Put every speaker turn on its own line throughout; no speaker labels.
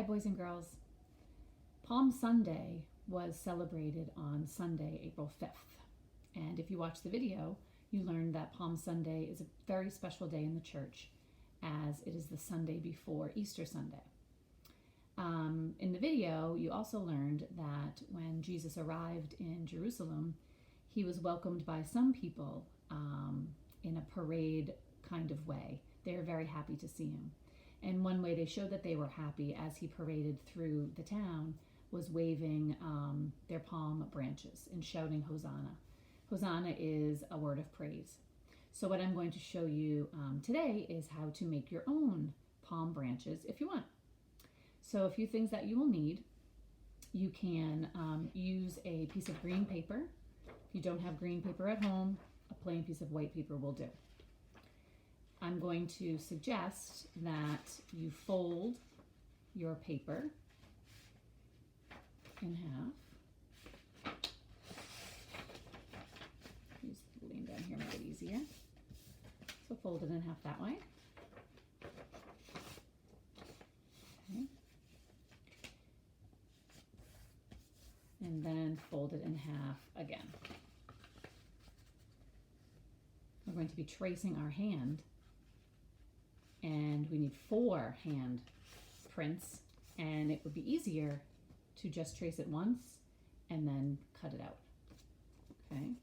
Hi, boys and girls. Palm Sunday was celebrated on Sunday, April 5th. And if you watch the video, you learned that Palm Sunday is a very special day in the church as it is the Sunday before Easter Sunday. In the video, you also learned that when Jesus arrived in Jerusalem, he was welcomed by some people in a parade kind of way. They were very happy to see him. And one way they showed that they were happy as he paraded through the town was waving their palm branches and shouting Hosanna. Hosanna is a word of praise. So what I'm going to show you today is how to make your own palm branches if you want. So a few things that you will need. You can use a piece of green paper. If you don't have green paper at home, a plain piece of white paper will do. I'm going to suggest that you fold your paper in half. Just lean down here, make it easier. So fold it in half that way. Okay. And then fold it in half again. We're going to be tracing our hand, and we need 4 hand prints, and it would be easier to just trace it once and then cut it out. Okay.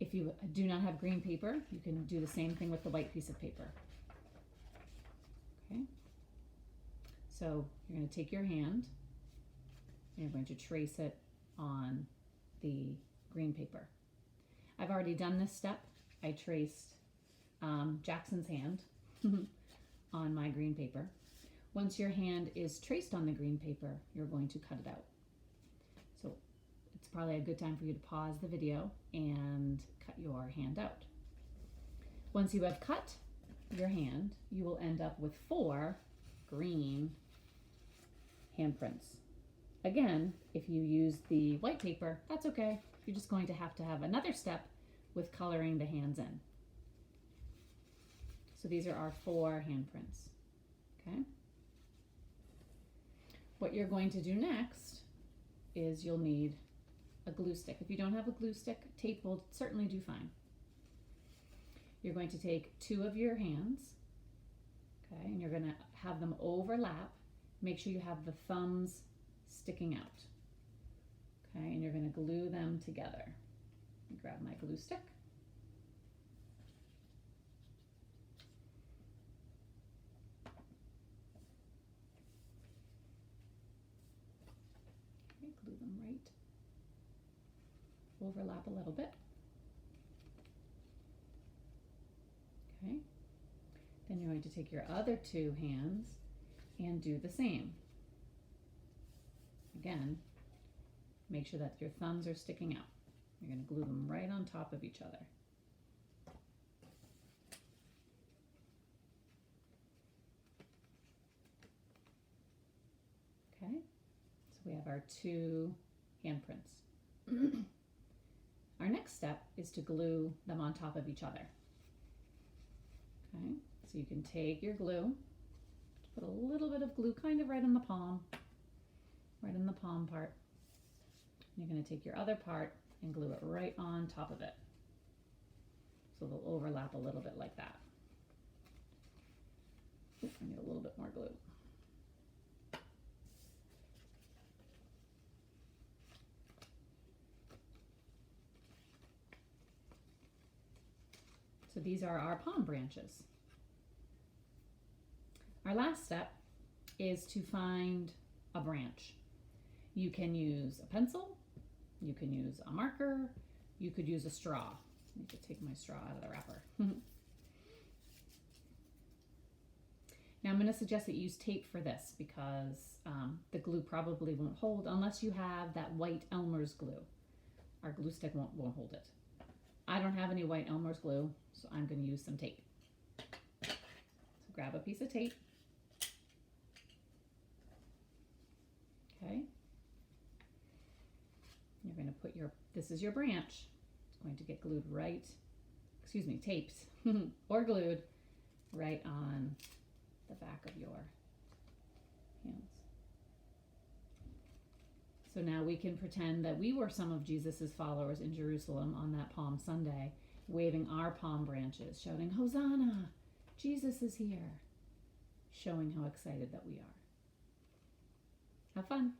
If you do not have green paper, you can do the same thing with the white piece of paper. Okay. So you're going to take your hand and you're going to trace it on the green paper. I've already done this step. I traced Jackson's hand on my green paper. Once your hand is traced on the green paper, you're going to cut it out. So it's probably a good time for you to pause the video and cut your hand out. Once you have cut your hand, you will end up with 4 green handprints. Again, if you use the white paper, that's okay. You're just going to have another step with coloring the hands in. So these are our 4 handprints, okay? What you're going to do next is you'll need a glue stick. If you don't have a glue stick, tape will certainly do fine. You're going to take 2 of your hands, okay, and you're going to have them overlap. Make sure you have the thumbs sticking out, okay, and you're going to glue them together. Grab my glue stick. Okay, glue them right. Overlap a little bit. Okay. Then you're going to take your other 2 hands and do the same. Again, make sure that your thumbs are sticking out. You're going to glue them right on top of each other. Okay, so we have our 2 handprints. Our next step is to glue them on top of each other. Okay, so you can take your glue, put a little bit of glue kind of right in the palm part. You're going to take your other part and glue it right on top of it. So they'll overlap a little bit like that. I need a little bit more glue. So these are our palm branches. Our last step is to find a branch. You can use a pencil, you can use a marker, you could use a straw. I need to take my straw out of the wrapper. Now I'm going to suggest that you use tape for this because the glue probably won't hold unless you have that white Elmer's glue. Our glue stick won't hold it. I don't have any white Elmer's glue, so I'm going to use some tape. So grab a piece of tape. Okay. You're going to put this is your branch. It's going to get glued right, taped or glued right on the back of your hands. So now we can pretend that we were some of Jesus's followers in Jerusalem on that Palm Sunday, waving our palm branches, shouting, "Hosanna! Jesus is here!" showing how excited that we are. Have fun.